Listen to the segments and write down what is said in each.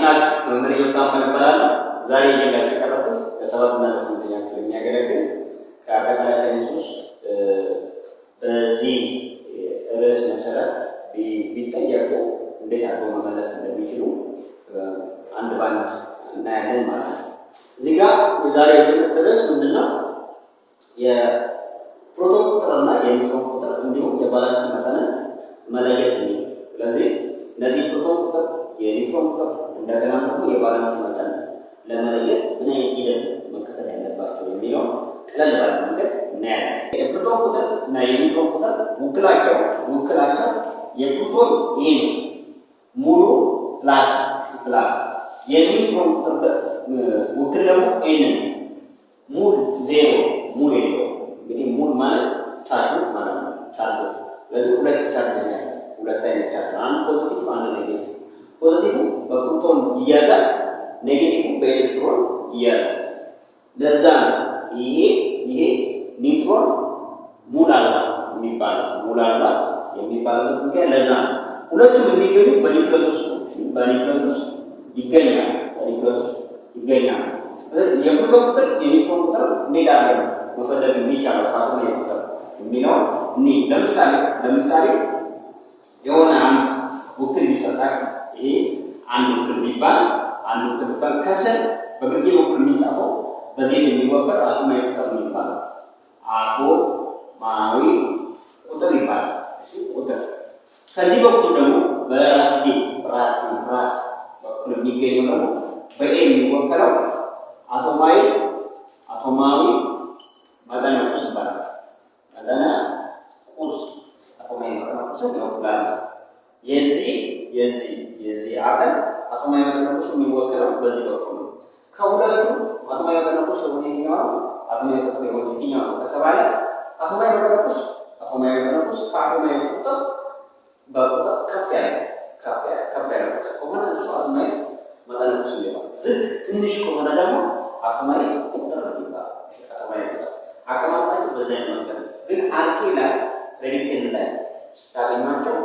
ናችሁ? መምህር ዮታም እባላለሁ። ዛሬ ይዤላችሁ የቀረብኩት ለሰባትና ለስምንተኛ ክፍል የሚያገለግል ከአጠቃላይ ሳይንስ ውስጥ በዚህ ርዕስ መሰረት ቢጠየቁ እንዴት አድርገው መመለስ እንደሚችሉ አንድ ባንድ እናያለን ማለት ነው። እዚህ ጋር የዛሬው ትምህርት ርዕስ ምንድነው? የፕሮቶን ቁጥርና የኒውትሮን ቁጥር እንዲሁም የቫላንስ መጠንን መለየት ነው። ስለዚህ እነዚህ ፕሮቶን ቁጥር፣ የኒውትሮን ቁጥር እንደገና ደግሞ የቫላንስ መጠን ለመለየት ምን አይነት ሂደት መከተል ያለባቸው የሚለው ቀለል ባለ መንገድ እናያለን። የፕሮቶን ቁጥር እና የኒውትሮን ቁጥር ውክላቸው የፕሮቶን ይሄ ነው ሙሉ ፕላስ የኒውትሮን ቁጥር ውክል ደግሞ ኤን ነው። ሙሉ ዜሮ ሙሉ የለው። እንግዲህ ሙሉ ማለት ቻርጆች ማለት ነው። ቻርጆች ስለዚህ ሁለት ቻርጅ ነው ያለው። ሁለት አይነት ቻርጅ፣ አንድ ፖዚቲቭ አንድ ኔጌቲቭ። ፖዚቲቭ በፕሮቶን ይያዛል፣ ኔጌቲቭ በኤሌክትሮን ይያዛል። ለዛ ነው ይሄ ኒውትሮን ሙሉ አልባ የሚባለው። ሙሉ አልባ የሚባልበት ምክንያት ለዛ ነው። ሁለቱም የሚገኙ በኒውክለስ ውስጥ ይገኛል። የፕሮቶን ቁጥር የኒውትሮን ቁጥር እንዴት አድርገን መፈለግ የሚቻለው ከአቶማዊ ቁጥር የሚለው ለምሳሌ የሆነ አንድ ውክል ቢሰጣችሁ፣ ይሄ አንድ ውክል ቢባል ከስር በግርጌ በኩል የሚጻፈው በዚህ የሚወከል አቶማዊ ቁጥር ነው ይባላል። አቶማዊ ቁጥር ይባላል። ቁጥር ከዚህ በኩል ደግሞ በራስ በኩል የሚገኘው ደግሞ በኤ የሚወከለው አቶማዊ መጠነ ቁስ ይባላል። መጠነ ቁስ አቶማዊ መጠነ ቁስ ይወክላል። የዚህ አካል አቶማዊ መጠነ ቁስ የሚወክለው በዚህ በኩል ነው። ከሁለቱ አቶማዊ መጠነ ቁስ ወደ የትኛው ነው? አቶማዊ ቁጥር ወደ የትኛው ነው ከተባለ አቶማዊ መጠነ ቁስ ከአቶማዊ ቁጥር በቁጥር ከፍ ያለ ቁጥር ከሆነ እሱ አቶማዊ መጠነ ቁስ ይባላል። ዝቅ ትንሽ ከሆነ ደግሞ አቶማዊ ቁጥር ይባላል። አቶማዊ ቁጥር አቀማመጣቸው በዚህ መንገድ ግን አርኬ ላይ ፕሬዲክተር ላይ ስታገኟቸው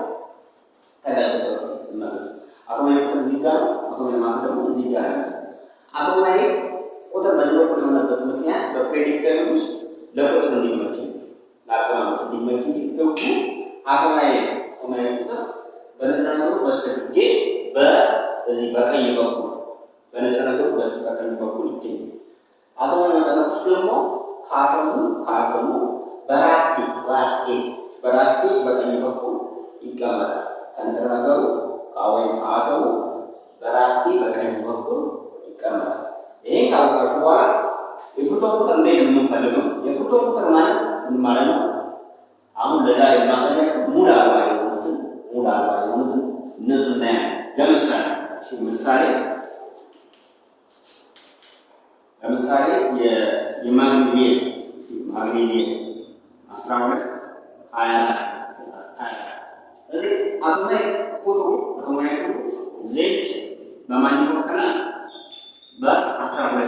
ተገልብጠው ማለት አቶማዊ ቁጥር እዚህ ጋር ነው። አቶማዊ ማለት ደግሞ እዚህ ጋር ነው። አቶማዊ ቁጥር በዚህ በኩል የሆነበት ምክንያት በፕሬዲክተር ውስጥ ለቁጥር እንዲመች ለአቀማመጥ እንዲመች እንጂ ህጉ አቶማዊ ቁጥር በንጥረ ነገሩ በስተግርጌ በዚህ በቀኝ በኩል በንጥረ ነገሩ በቀኝ በኩል ይገኛል። አቶማዊ መጠነ ቁስ ደግሞ ከአቶሙ በራስጌ በቀኝ በኩል ይቀመጣል። ከንጥረ ነገሩ ወይም ከአቶሙ በራስጌ በቀኝ በኩል ይቀመጣል። ይሄን ካወቃችሁ በኋላ የፕሮቶን ቁጥር እንዴት ነው የምንፈልገው? የፕሮቶን ቁጥር ማለት ምን ማለት ነው? አሁን ለዛሬ የማሳያችሁ ሙሉ አልባ የሆኑትን እነሱ እናያለን። ለምሳሌ የማግኔዚየም 12 24 ስለዚህ አቶማዊ ቁጥሩ ዜድ በማን ይወከላል? በ12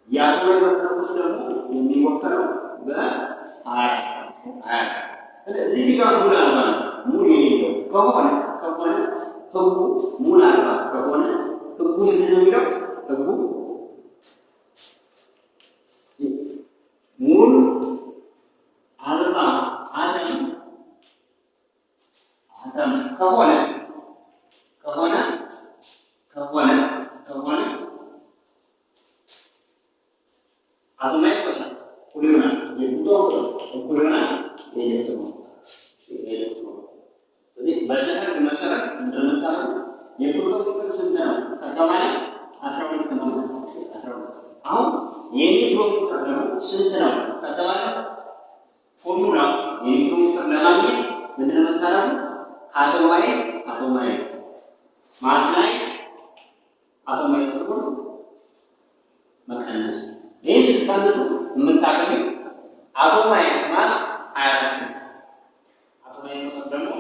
የአቶማዊ መጠነ ቁስ ደግሞ የሚወከለው በ20 እዚህ ጋር ሙሉ አልባ ሙሉ የሌለው ከሆነ ህጉ ሙሉ አልባ ከሆነ ህጉ ምንድን ነው የሚለው? ህጉ ሙሉ አልባ አተም ከሆነ አቶማዊ ቁጥር እኩል ይሆናል የፕሮቶን ቁጥር እኩል ይሆናል የኤሌክትሮን ስለዚህ በዚህ ህግ መሰረት እንደምታውቁት የፕሮቶን ቁጥር ስንት ነው ከተባለ 12 ነው። 12 አሁን የኒውትሮን ቁጥር ደግሞ ስንት ነው ከተባለ ፎርሙላ የኒውትሮን ቁጥር ለማግኘት ምንድን ነው የምታደርጉት? ከአቶማዊ ማስ ላይ አቶማዊ ቁጥሩን መቀነስ። ይህ ስትቀንሱ የምታገኙት አቶማዊ ማስ 24 አቶማዊ ቁጥር ደግሞ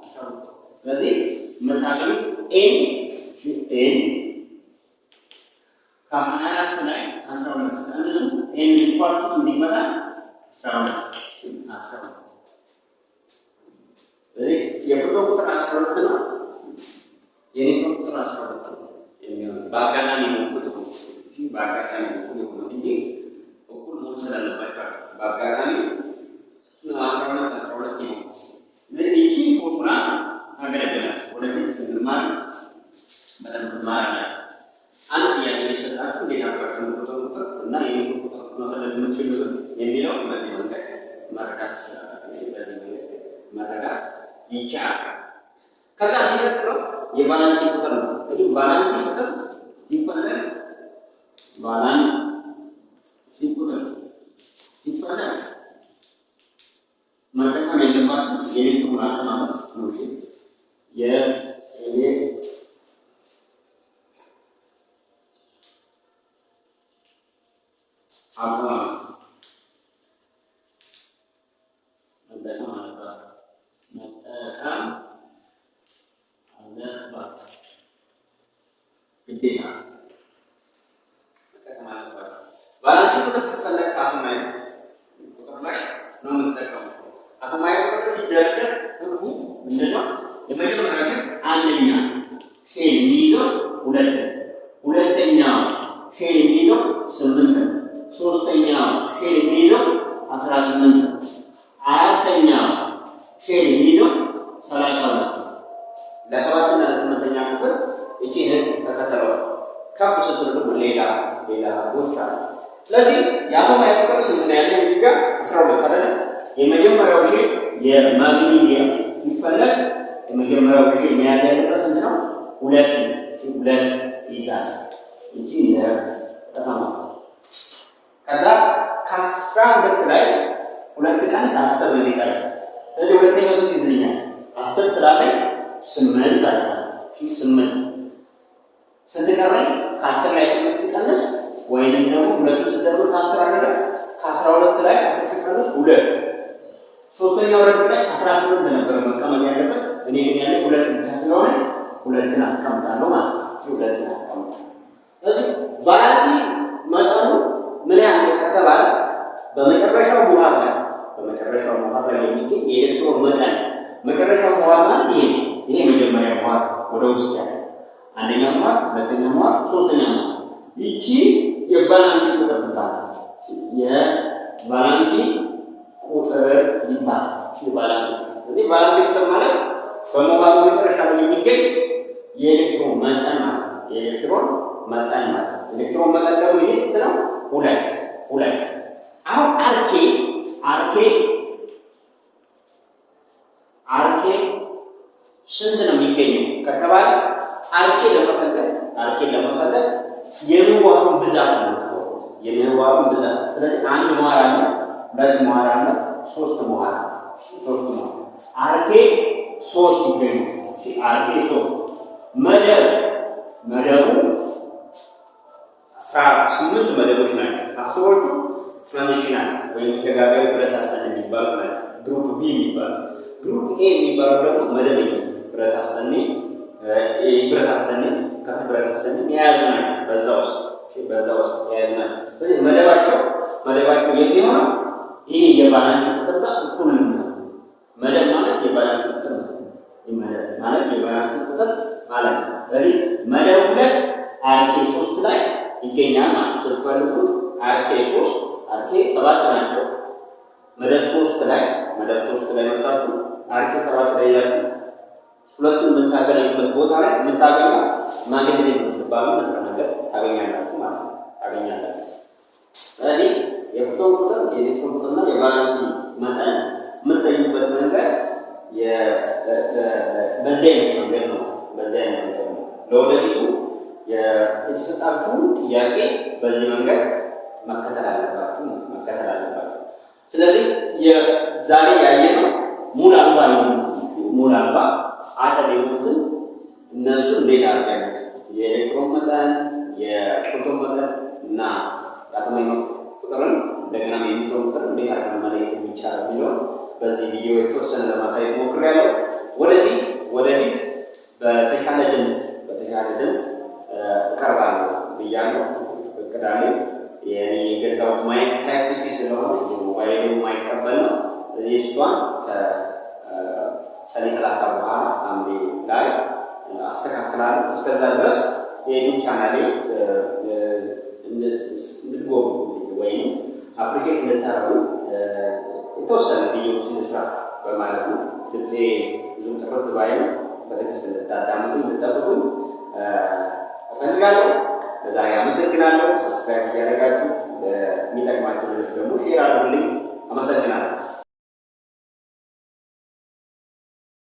12። ስለዚህ የምታገኙት ኤን ከ24 ላይ 12 ቀንሱ። ኤን ሲኳርቱት እንዲመጣ 12 ስለዚህ የፕሮቶን ቁጥር 12 ነው። የኒውትሮን 12 ነው የሚሆነው። በአጋጣሚ ነው በአጋጣሚ ነው የሆኑት እንጂ እኩል መሆን ስላለባቸው በአጋጣሚ ነው 12 ነው። ይቺ ፎርሙላ ታገለግላል። ወደፊት ስንማር በደንብ ትማራላችሁ። አንድ ጥያቄ ሊሰጣችሁ እንዴት አድርጋችሁ ቁጥር እና የኔትወርክ ቁጥር መፈለግ የምትችሉት የሚለው በዚህ መንገድ መረዳት ትችላላችሁ። በዚህ መንገድ መረዳት ይቻላል። ከዛ የሚቀጥለው የቫላንሲ ቁጥር ነው። እንግዲህ ቫላንሲ ቁጥር ሲፈለግ መጠቀም ያለባችሁ የኤሌክትሮን አቀማመጥ ነው። ቫላንሲ ቁጥር ሲፈለግ ከአቶማዊ ቁጥር ላይ ነው የምንጠቀሙት። አቶማዊ ቁጥር ሲደረደር ህጉ ምንድነው? የመጀመሪያው ሼል አንደኛ ሼል የሚይዘው ሁለተኛው ሼል የሚይዘው 8፣ ሶስተኛው ሼል የሚይዘው 18፣ አራተኛው ሼል የሚይዘው 32። ለሰባተኛ ለስምንተኛ ክፍል እቺ ህግ ተከተሏል። ከፍ ስትል ደግሞ ሌላ ህጎች አሉ። ስለዚህ የአቶማዊ ቁጥር ስንት ነው ያለው? እዚህ ጋር 12 አይደል? የመጀመሪያው ሼል የማግኒዚየም ሲፈለግ የመጀመሪያው ሼል መያዝ ያለበት ስንት ነው? 2 ይዛል። እቺ ተማማ ከዛ ከ12 ላይ 2 ቀን 10 ነው የሚቀረው። ስለዚህ ሁለተኛው ስንት ይዘኛል? 10 ስላለኝ 8 አልፋለሁ። 8 ስንት ቀረኝ? ከ10 ላይ 8 ሲቀንስ ወይንም ደግሞ ሁለቱ ሲደመር ከ10 አይደለም። ከ12 ላይ 10 ሲቀንስ 2። ሶስተኛው ረድፍ ላይ 18 ነበር መቀመጥ ያለበት። እኔ ግን ያለኝ 2 ብቻ ስለሆነ 2ን አስቀምጣለሁ ማለት ነው። 2ን አስቀምጣለሁ። ስለዚህ ቫላንሲ መጠኑ ምን ያህል ከተባለ በመጨረሻው ሙሃር ላይ የሚገኝ የኤሌክትሮን መጠን መጨረሻው ሙሃር ማለት ይሄ መጀመሪያ ሙሃር ወደ ውስጥ ያለ አንደኛው ሙሃር፣ ሁለተኛው ሙሃር፣ ሶስተኛው ሙሃር ይቺ የቫላንሲ ቁጥር ትባላለች። የቫላንሲ ቁጥር ይባላል። ቫላንሲ ቁጥር ማለት በሙሃሩ መጨረሻ ላይ የሚገኝ የኤሌክትሮን መጠን ማለት ነው። የኤሌክትሮን መጠን ደግሞ ይሄ ስንት ነው? 2። አሁን አርኬ ስንት ነው የሚገኘው ከተባለ አርኬ ለመፈለግ የምህዋሩን ብዛት ነው የምህዋሩን ብዛት። ስለዚህ 1 ምህዋር አለ፣ 2 ምህዋር አለ፣ 3 ምህዋር አለ። አርኬ 3 ይገኛል። አርኬ 3 መደቡ 18 መደቦች ናቸው። 10ዎቹ ትራንዚሽናል ወይም ተሸጋጋሪ ብረት አስተን የሚባሉት ናቸው። ግሩፕ ቢ የሚባሉ፣ ግሩፕ ኤ የሚባሉ ደግሞ መደበኛ ብረት አስተን ከፍል ብረት አስተን የያዙ ናቸው። በዛ ውስጥ የያዙ ናቸው። ስለዚህ መደባቸው የሚሆነው ይሄ የቫላንሲ ቁጥር ጋር እኩል ነው። መደብ ማለት የቫላንሲ ቁጥር ማለት ነው። ስለዚህ መደብ 2 አርኬ 3 ላይ ይገኛል ማለት ነው። ስትፈልጉት አርኬ 7 ናቸው። መደብ 3 ላይ መጣችሁ አርኬ 7 ላይ ያላችሁ ሁለቱን የምታገናኙበት ቦታ ላይ የምታገኙት ማግኔት የምትባለው ንጥረ ነገር ታገኛላችሁ ማለት ነው። ስለዚህ የፕሮቶን ቁጥር፣ የኤሌክትሮን ቁጥርና የቫላንሲ መጠን የምትለዩበት መንገድ በዚህ አይነት መንገድ ነው። ለወደፊቱ የተሰጣችሁን ጥያቄ በዚህ መንገድ መከተል አለባችሁ። ስለዚህ ዛሬ ያየነው ሙሉ አልባ አተም የሆኑትን እነሱ እንዴት አድርገን የኤሌክትሮን መጠን፣ የፕሮቶን መጠን እና የአቶማዊ ቁጥርን እንደገና የኒውትሮን ቁጥር እንዴት አድርገን መለየት የሚቻለው የሚለውን በዚህ ቪዲዮ የተወሰነ ለማሳየት ሞክሬያለሁ። ወደፊት በተሻለ ድምፅ እቀርባለሁ ብያለሁ። ቅዳሜ የኔ የገዛሁት ማይክ ታይፕ ሲ ስለሆነ የሞባይል የማይቀበል ነው። እሷን ከሰኔ 30 በኋላ ሐምሌ ላይ አስተካክላለሁ። እናስተካክላለን። እስከዛ ድረስ የዩቲዩብ ቻናሌ እንድትጎቡ ወይም አፕሪሼት እንድታረጉ የተወሰነ ቪዲዮዎችን ስራ በማለት ነው። ድምፄ ብዙም ጥርት ባይል በትዕግስት እንድታዳምጡ እንድትጠብቁኝ እፈልጋለሁ። ለዛሬ አመሰግናለሁ። ሰብስክራይብ እያደረጋችሁ የሚጠቅማቸው ልጆች ደግሞ ሼር አድርጉልኝ። አመሰግናለሁ።